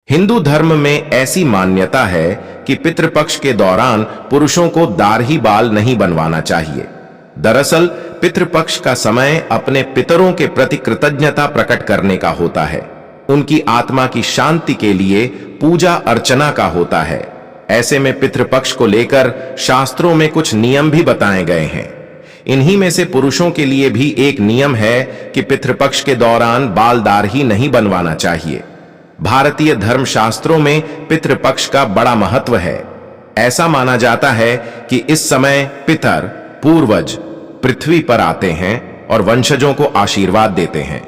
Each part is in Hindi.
हिंदू धर्म में ऐसी मान्यता है कि पितृपक्ष के दौरान पुरुषों को दाढ़ी बाल नहीं बनवाना चाहिए। दरअसल पितृपक्ष का समय अपने पितरों के प्रति कृतज्ञता प्रकट करने का होता है, उनकी आत्मा की शांति के लिए पूजा अर्चना का होता है। ऐसे में पितृपक्ष को लेकर शास्त्रों में कुछ नियम भी बताए गए हैं। इन्हीं में से पुरुषों के लिए भी एक नियम है कि पितृपक्ष के दौरान बाल दाढ़ी नहीं बनवाना चाहिए। भारतीय धर्मशास्त्रों में पितृपक्ष का बड़ा महत्व है। ऐसा माना जाता है कि इस समय पितर पूर्वज पृथ्वी पर आते हैं और वंशजों को आशीर्वाद देते हैं।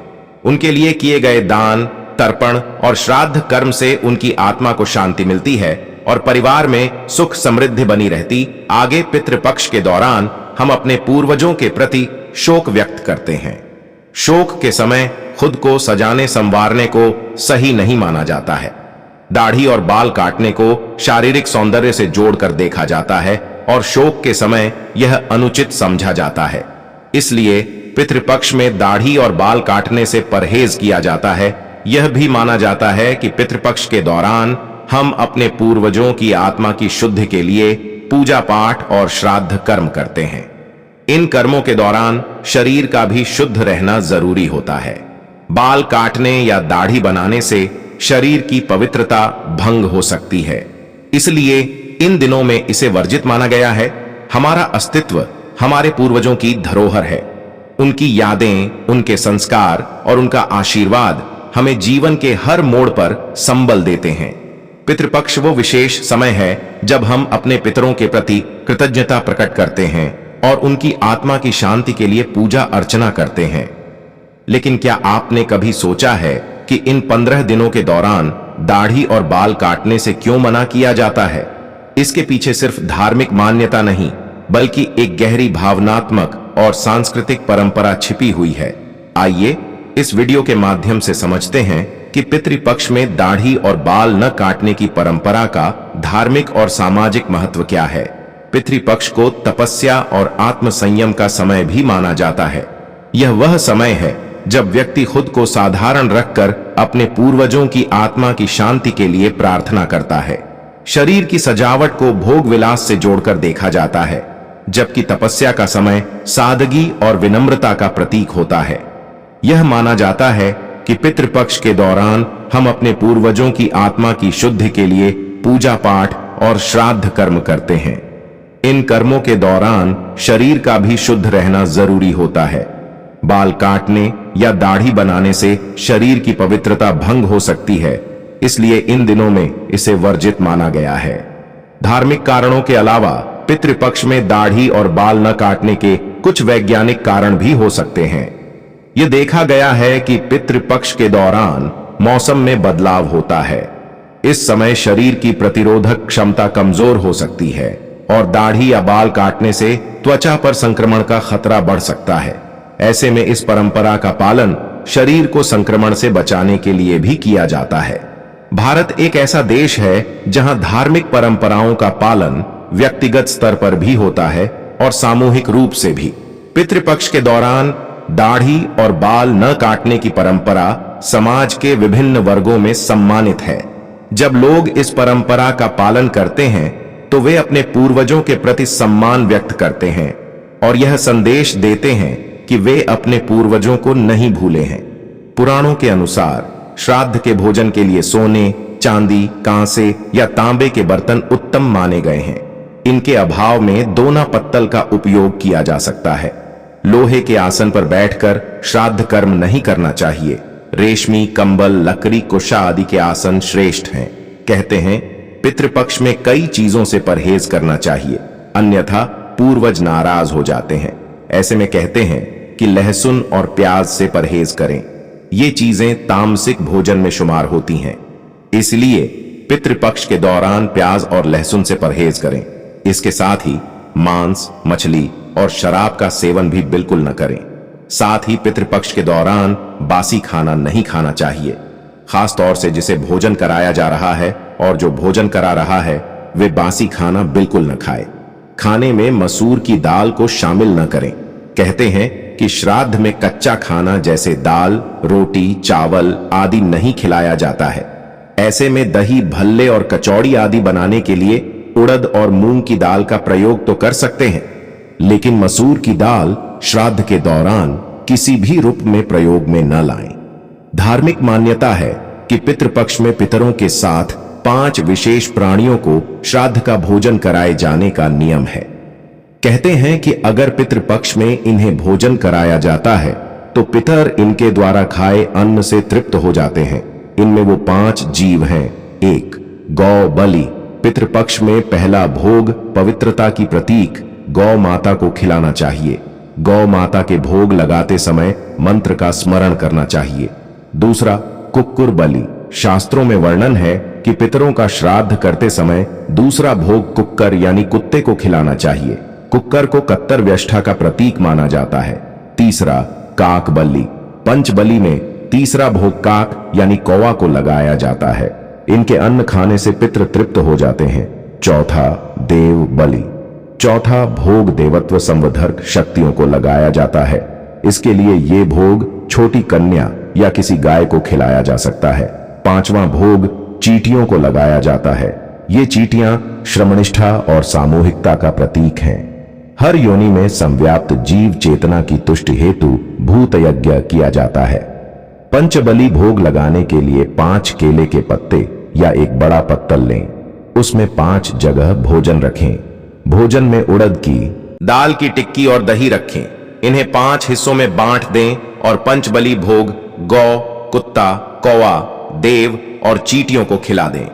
उनके लिए किए गए दान, तर्पण और श्राद्ध कर्म से उनकी आत्मा को शांति मिलती है और परिवार में सुख समृद्धि बनी रहती। आगे पितृपक्ष के दौरान हम अपने पूर्वजों के प्रति शोक व्यक्त करते हैं। शोक के समय खुद को सजाने संवारने को सही नहीं माना जाता है। दाढ़ी और बाल काटने को शारीरिक सौंदर्य से जोड़कर देखा जाता है और शोक के समय यह अनुचित समझा जाता है। इसलिए पितृपक्ष में दाढ़ी और बाल काटने से परहेज किया जाता है। यह भी माना जाता है कि पितृपक्ष के दौरान हम अपने पूर्वजों की आत्मा की शुद्धि के लिए पूजा पाठ और श्राद्ध कर्म करते हैं। इन कर्मों के दौरान शरीर का भी शुद्ध रहना जरूरी होता है। बाल काटने या दाढ़ी बनाने से शरीर की पवित्रता भंग हो सकती है, इसलिए इन दिनों में इसे वर्जित माना गया है। हमारा अस्तित्व हमारे पूर्वजों की धरोहर है। उनकी यादें, उनके संस्कार और उनका आशीर्वाद हमें जीवन के हर मोड़ पर संबल देते हैं। पितृपक्ष वो विशेष समय है जब हम अपने पितरों के प्रति कृतज्ञता प्रकट करते हैं और उनकी आत्मा की शांति के लिए पूजा अर्चना करते हैं। लेकिन क्या आपने कभी सोचा है कि इन 15 दिनों के दौरान दाढ़ी और बाल काटने से क्यों मना किया जाता है? इसके पीछे सिर्फ धार्मिक मान्यता नहीं, बल्कि एक गहरी भावनात्मक और सांस्कृतिक परंपरा छिपी हुई है। आइए इस वीडियो के माध्यम से समझते हैं कि पितृपक्ष में दाढ़ी और बाल न काटने की परंपरा का धार्मिक और सामाजिक महत्व क्या है। पितृपक्ष को तपस्या और आत्म संयम का समय भी माना जाता है। यह वह समय है जब व्यक्ति खुद को साधारण रखकर अपने पूर्वजों की आत्मा की शांति के लिए प्रार्थना करता है। शरीर की सजावट को भोग विलास से जोड़कर देखा जाता है, जबकि तपस्या का समय सादगी और विनम्रता का प्रतीक होता है। यह माना जाता है कि पितृपक्ष के दौरान हम अपने पूर्वजों की आत्मा की शुद्धि के लिए पूजा पाठ और श्राद्ध कर्म करते हैं। इन कर्मों के दौरान शरीर का भी शुद्ध रहना जरूरी होता है। बाल काटने या दाढ़ी बनाने से शरीर की पवित्रता भंग हो सकती है, इसलिए इन दिनों में इसे वर्जित माना गया है। धार्मिक कारणों के अलावा पितृपक्ष में दाढ़ी और बाल न काटने के कुछ वैज्ञानिक कारण भी हो सकते हैं। यह देखा गया है कि पितृपक्ष के दौरान मौसम में बदलाव होता है। इस समय शरीर की प्रतिरोधक क्षमता कमजोर हो सकती है और दाढ़ी या बाल काटने से त्वचा पर संक्रमण का खतरा बढ़ सकता है। ऐसे में इस परंपरा का पालन शरीर को संक्रमण से बचाने के लिए भी किया जाता है। भारत एक ऐसा देश है जहां धार्मिक परंपराओं का पालन व्यक्तिगत स्तर पर भी होता है और सामूहिक रूप से भी। पितृपक्ष के दौरान दाढ़ी और बाल न काटने की परंपरा समाज के विभिन्न वर्गों में सम्मानित है। जब लोग इस परंपरा का पालन करते हैं तो वे अपने पूर्वजों के प्रति सम्मान व्यक्त करते हैं और यह संदेश देते हैं कि वे अपने पूर्वजों को नहीं भूले हैं। पुराणों के अनुसार श्राद्ध के भोजन के लिए सोने, चांदी, कांसे या तांबे के बर्तन उत्तम माने गए हैं। इनके अभाव में दोना पत्तल का उपयोग किया जा सकता है। लोहे के आसन पर बैठकर श्राद्ध कर्म नहीं करना चाहिए। रेशमी, कंबल, लकड़ी, कुशा आदि के आसन श्रेष्ठ हैं। कहते हैं पितृपक्ष में कई चीजों से परहेज करना चाहिए, अन्यथा पूर्वज नाराज हो जाते हैं। ऐसे में कहते हैं कि लहसुन और प्याज से परहेज करें। ये चीजें तामसिक भोजन में शुमार होती हैं, इसलिए पितृपक्ष के दौरान प्याज और लहसुन से परहेज करें। इसके साथ ही मांस, मछली और शराब का सेवन भी बिल्कुल न करें। साथ ही पितृपक्ष के दौरान बासी खाना नहीं खाना चाहिए, खास तौर से जिसे भोजन कराया जा रहा है और जो भोजन करा रहा है वे बासी खाना बिल्कुल न खाए। खाने में मसूर की दाल को शामिल न करें। कहते हैं कि श्राद्ध में कच्चा खाना जैसे दाल, रोटी, चावल आदि नहीं खिलाया जाता है। ऐसे में दही, भल्ले और कचौड़ी आदि बनाने के लिए उड़द और मूंग की दाल का प्रयोग तो कर सकते हैं, लेकिन मसूर की दाल श्राद्ध के दौरान किसी भी रूप में प्रयोग में न लाएं। धार्मिक मान्यता है कि पितृपक्ष में पितरों के साथ 5 विशेष प्राणियों को श्राद्ध का भोजन कराए जाने का नियम है। कहते हैं कि अगर पितृपक्ष में इन्हें भोजन कराया जाता है तो पितर इनके द्वारा खाए अन्न से तृप्त हो जाते हैं। इनमें वो 5 जीव हैं। 1. गौ बलि। पितृपक्ष में पहला भोग पवित्रता की प्रतीक गौ माता को खिलाना चाहिए। गौ माता के भोग लगाते समय मंत्र का स्मरण करना चाहिए। दूसरा, कुक्कुर बलि। शास्त्रों में वर्णन है कि पितरों का श्राद्ध करते समय दूसरा भोग कुक्कर यानी कुत्ते को खिलाना चाहिए। कुक्कर को कत्तर व्यष्ठा का प्रतीक माना जाता है। तीसरा, काक बलि। पंच बलि में तीसरा भोग काक यानी कौवा को लगाया जाता है। इनके अन्न खाने से पितृ तृप्त हो जाते हैं। चौथा, देव बलि। चौथा भोग देवत्व संवर्धक शक्तियों को लगाया जाता है। इसके लिए ये भोग छोटी कन्या या किसी गाय को खिलाया जा सकता है। पांचवा भोग चींटियों को लगाया जाता है। ये चींटियां श्रमनिष्ठा और सामूहिकता का प्रतीक हैं। हर योनि में संव्याप्त जीव चेतना की तुष्टि हेतु भूत यज्ञ किया जाता है। पंचबली भोग लगाने के लिए 5 केले के पत्ते या एक बड़ा पत्तल लें। उसमें 5 जगह भोजन रखें। भोजन में उड़द की दाल की टिक्की और दही रखें। इन्हें 5 हिस्सों में बांट दें और पंचबली भोग गौ, कुत्ता, कौवा, देव और चींटियों को खिला दें।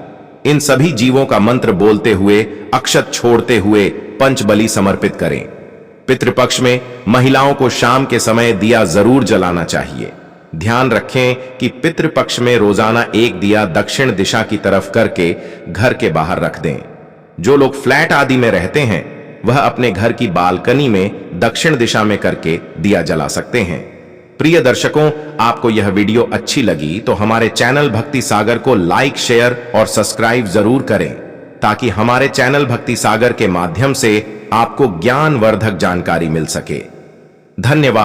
इन सभी जीवों का मंत्र बोलते हुए, अक्षत छोड़ते हुए पंचबली समर्पित करें। पितृपक्ष में महिलाओं को शाम के समय दिया जरूर जलाना चाहिए। ध्यान रखें कि पितृपक्ष में रोजाना एक दिया दक्षिण दिशा की तरफ करके घर के बाहर रख दें। जो लोग फ्लैट आदि में रहते हैं वह अपने घर की बालकनी में दक्षिण दिशा में करके दिया जला सकते हैं। प्रिय दर्शकों, आपको यह वीडियो अच्छी लगी तो हमारे चैनल भक्ति सागर को लाइक, शेयर और सब्सक्राइब जरूर करें ताकि हमारे चैनल भक्ति सागर के माध्यम से आपको ज्ञानवर्धक जानकारी मिल सके। धन्यवाद।